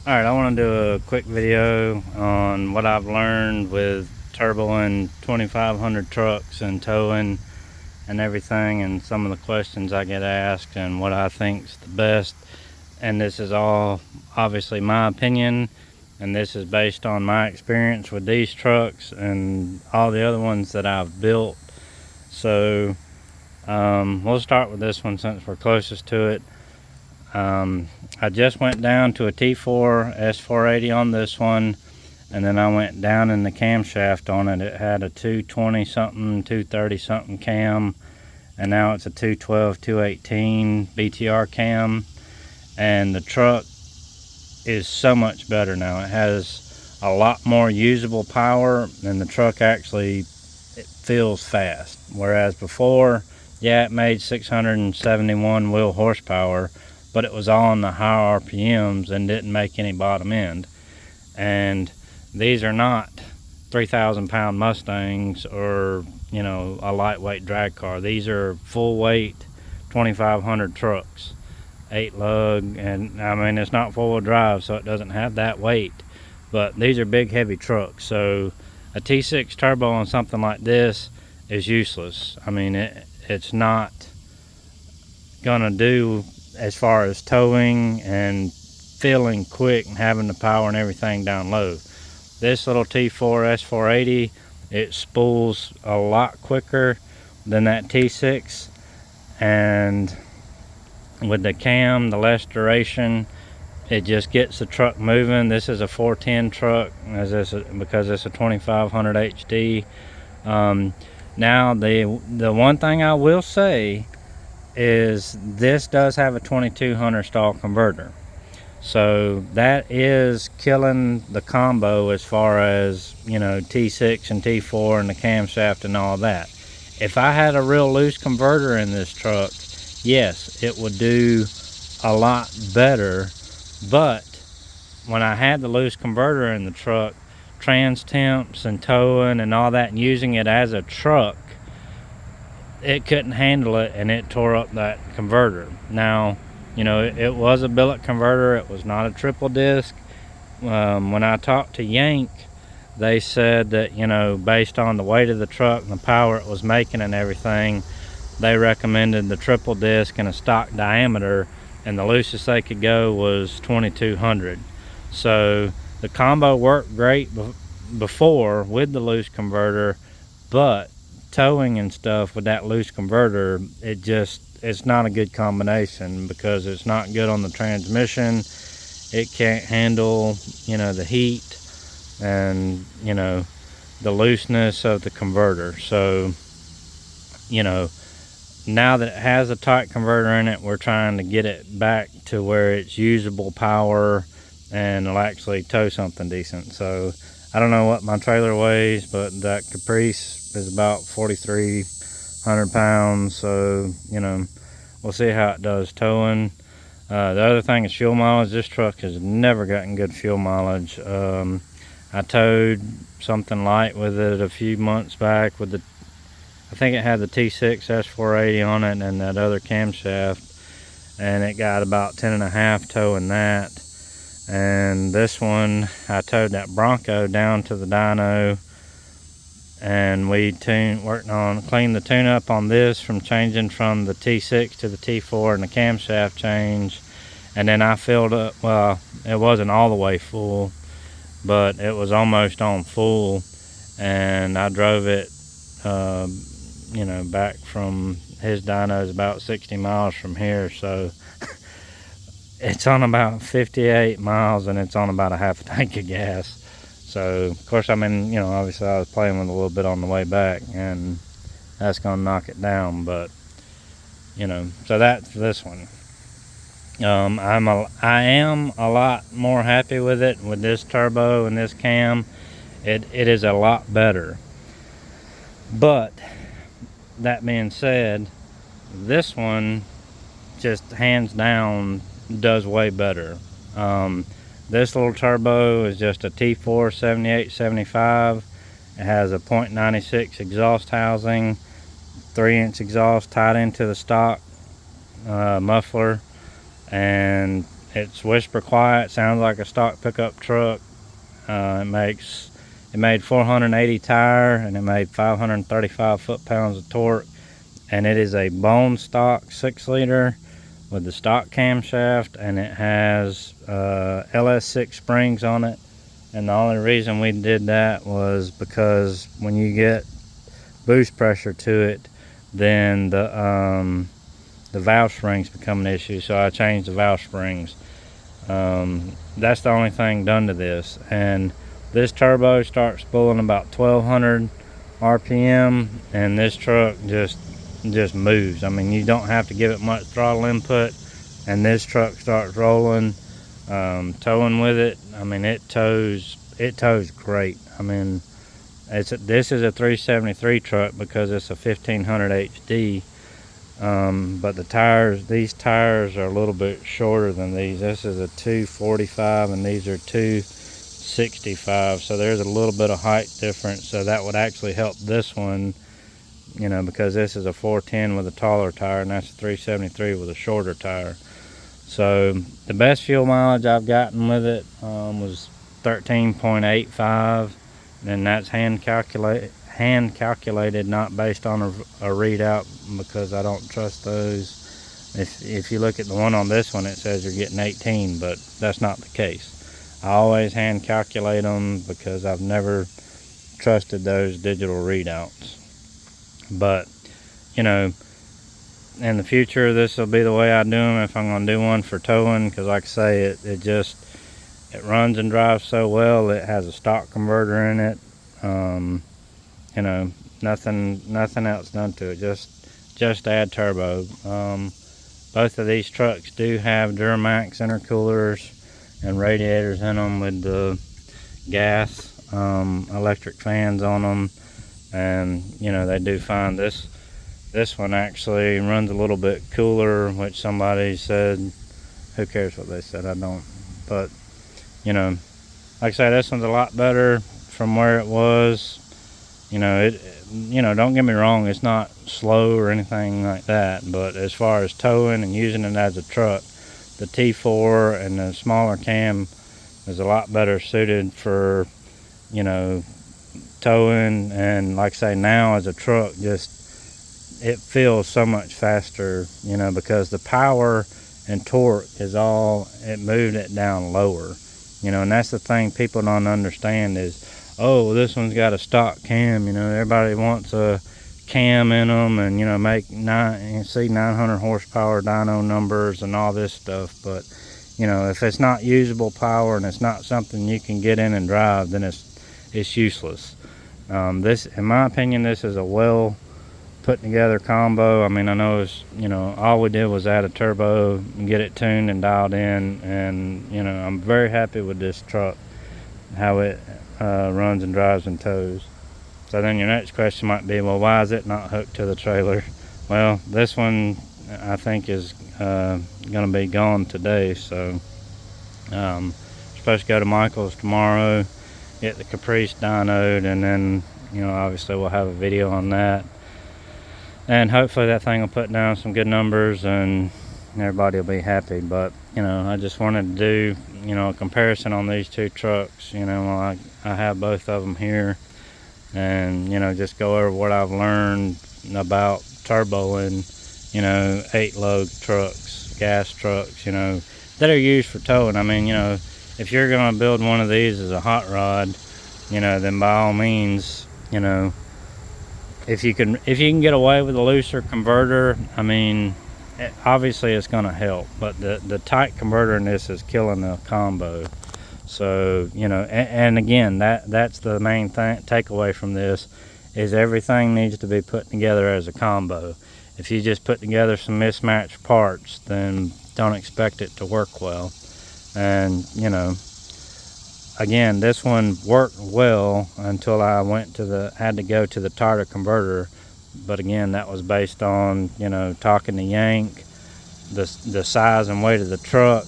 Alright, I want to do a quick video on what I've learned with turboing 2500 trucks and towing and everything, and some of the questions I get asked and what I think's the best. And this is all obviously my opinion, and this is based on my experience with these trucks and all the other ones that I've built. So we'll start with this one since we're closest to it. I just went down to a T4 S480 on this one, and then I went down in the camshaft on it. It had a 220 something, 230 something cam, and now it's a 212, 218 BTR cam, and the truck is so much better now. It has a lot more usable power, and the truck actually, it feels fast. Whereas before, yeah, it made 671 wheel horsepower, but it was all on the high RPMs and didn't make any bottom end. And these are not 3,000 pound Mustangs or, you know, a lightweight drag car. These are full weight 2500 trucks, 8 lug, and I mean, it's not four wheel drive, so it doesn't have that weight, but these are big heavy trucks. So a T6 turbo on something like this is useless. I mean, it's not gonna do as far as towing and filling quick and having the power and everything down low. This little T4 S480, it spools a lot quicker than that T6, and with the cam, the less duration, it just gets the truck moving. This is a 410 truck because it's a 2500 HD. Now the one thing I will say is this does have a 2200 stall converter, so that is killing the combo as far as, you know, T6 and T4 and the camshaft and all that. If I had a real loose converter in this truck, yes, it would do a lot better. But when I had the loose converter in the truck, trans temps and towing and all that, and using it as a truck, it couldn't handle it, and it tore up that converter. Now, you know, it was a billet converter. It was not a triple disc. When I talked to Yank, they said that, you know, based on the weight of the truck and the power it was making and everything, they recommended the triple disc and a stock diameter, and the loosest they could go was 2200. So the combo worked great before with the loose converter, but towing and stuff with that loose converter, it's not a good combination because it's not good on the transmission. It can't handle, you know, the heat and, you know, the looseness of the converter. So, you know, now that it has a tight converter in it, we're trying to get it back to where it's usable power and it'll actually tow something decent. So I don't know what my trailer weighs, but that Caprice is about 4,300 pounds. So, you know, we'll see how it does towing. The other thing is fuel mileage. This truck has never gotten good fuel mileage. I towed something light with it a few months back with I think it had the T6 S480 on it and that other camshaft, and it got about 10.5 towing that. And this one, I towed that Bronco down to the dyno, and we cleaned the tune up on this from changing from the T6 to the T4 and the camshaft change. And then I filled up, well, it wasn't all the way full, but it was almost on full, and I drove it, you know, back from his dyno is about 60 miles from here. So it's on about 58 miles, and it's on about a half a tank of gas. So of course, I mean, you know, obviously I was playing with a little bit on the way back, and that's gonna knock it down. But, you know, so that's this one. I am a lot more happy with it, with this turbo and this cam. It is a lot better. But that being said, this one just hands down does way better. This little turbo is just a T4 7875. It has a .96 exhaust housing, 3-inch exhaust tied into the stock muffler, and It's whisper quiet, sounds like a stock pickup truck. It made 480 tire, and it made 535 foot-pounds of torque, and it is a bone stock 6-liter with the stock camshaft, and it has LS6 springs on it. And the only reason we did that was because when you get boost pressure to it, then the valve springs become an issue, so I changed the valve springs. That's the only thing done to this. And this turbo starts pulling about 1200 RPM, and this truck just moves. I mean, you don't have to give it much throttle input, and this truck starts rolling. Towing with it, I mean, it tows great. I mean, this is a 373 truck because it's a 1500 HD. But these tires are a little bit shorter than these. This is a 245 and these are 265, so there's a little bit of height difference, so that would actually help this one, you know, because this is a 410 with a taller tire and that's a 373 with a shorter tire. So the best fuel mileage I've gotten with it was 13.85, and that's hand calculated, not based on a readout, because I don't trust those. If you look at the one on this one, it says you're getting 18, but that's not the case. I always hand calculate them because I've never trusted those digital readouts. But, you know, in the future, this will be the way I do them if I'm going to do one for towing, because like I say, it runs and drives so well. It has a stock converter in it. You know, nothing else done to it, just add turbo. Both of these trucks do have Duramax intercoolers and radiators in them with the gas electric fans on them, and you know, they do fine. This one actually runs a little bit cooler, which somebody said, who cares what they said, I don't. But you know, like I say, this one's a lot better from where it was. You know, don't get me wrong, it's not slow or anything like that, but as far as towing and using it as a truck, the T4 and the smaller cam is a lot better suited for, you know, towing. And like I say, now as a truck, it feels so much faster, you know, because the power and torque it moved it down lower, you know. And that's the thing people don't understand is, oh, well, this one's got a stock cam, you know, everybody wants a cam in them, and you know, make 900 horsepower dyno numbers and all this stuff. But you know, if it's not usable power and it's not something you can get in and drive, then it's useless. This, in my opinion, this is a well put together combo. I mean, I know it's, you know, all we did was add a turbo and get it tuned and dialed in, and you know, I'm very happy with this truck, how it runs and drives and tows. So then your next question might be, well, why is it not hooked to the trailer? Well, this one I think is going to be gone today. So supposed to go to Michael's tomorrow, get the Caprice dynoed, and then, you know, obviously we'll have a video on that, and hopefully that thing will put down some good numbers and everybody will be happy. But you know, I just wanted to do, you know, a comparison on these two trucks. You know, I have both of them here, and you know, just go over what I've learned about turboing, you know, 8-load trucks, gas trucks, you know, that are used for towing. I mean, you know, if you're going to build one of these as a hot rod, you know, then by all means, you know, if you can get away with a looser converter, I mean, obviously it's going to help. But the tight converter in this is killing the combo. So, you know, and again, that's the main takeaway from this, is everything needs to be put together as a combo. If you just put together some mismatched parts, then don't expect it to work well. And you know, again, this one worked well until I had to go to the Tarta converter. But again, that was based on, you know, talking to Yank, the size and weight of the truck,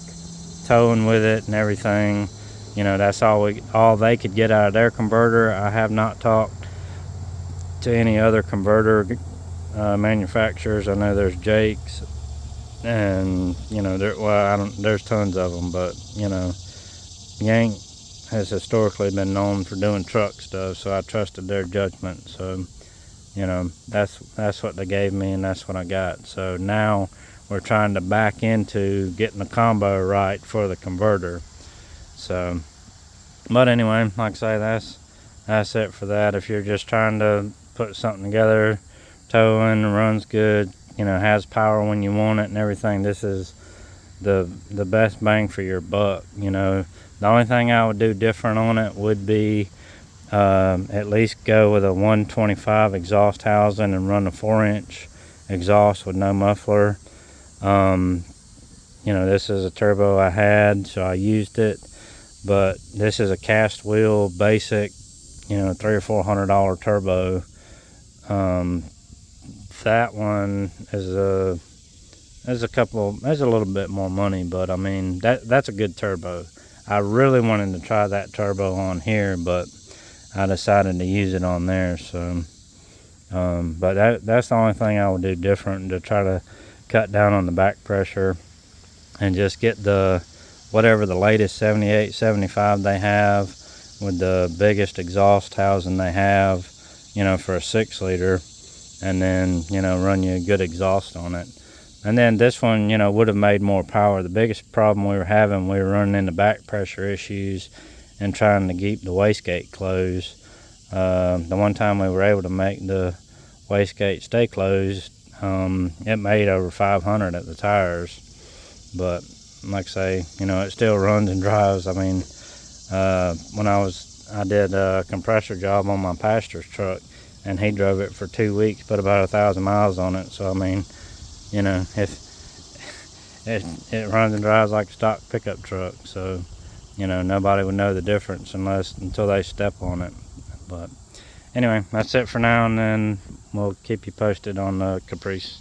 towing with it and everything. You know, that's all they could get out of their converter. I have not talked to any other converter manufacturers. I know there's Jake's, And you know, there's tons of them, but you know, Yank has historically been known for doing truck stuff, so I trusted their judgment. So you know, that's what they gave me, and that's what I got. So now we're trying to back into getting the combo right for the converter. So, but anyway, like I say, that's it for that. If you're just trying to put something together, towing, runs good, you know, has power when you want it and everything, this is the best bang for your buck. You know, the only thing I would do different on it would be at least go with a 125 exhaust housing and run a 4-inch exhaust with no muffler. You know, this is a turbo I had, so I used it, but this is a cast wheel basic, you know, $300 or $400 turbo. That one is a little bit more money, but I mean, that's a good turbo. I really wanted to try that turbo on here, but I decided to use it on there. So but that's the only thing I would do different, to try to cut down on the back pressure and just get the whatever the latest 78, 75 they have with the biggest exhaust housing they have, you know, for a 6-liter, and then, you know, run you a good exhaust on it. And then this one, you know, would have made more power. The biggest problem we were running into back pressure issues and trying to keep the wastegate closed. The one time we were able to make the wastegate stay closed, it made over 500 at the tires. But like I say, you know, it still runs and drives. I mean, when I did a compressor job on my pastor's truck, and he drove it for 2 weeks, put about 1,000 miles on it. So I mean, you know, if it runs and drives like a stock pickup truck, so you know, nobody would know the difference until they step on it. But anyway, that's it for now, and then we'll keep you posted on the Caprice.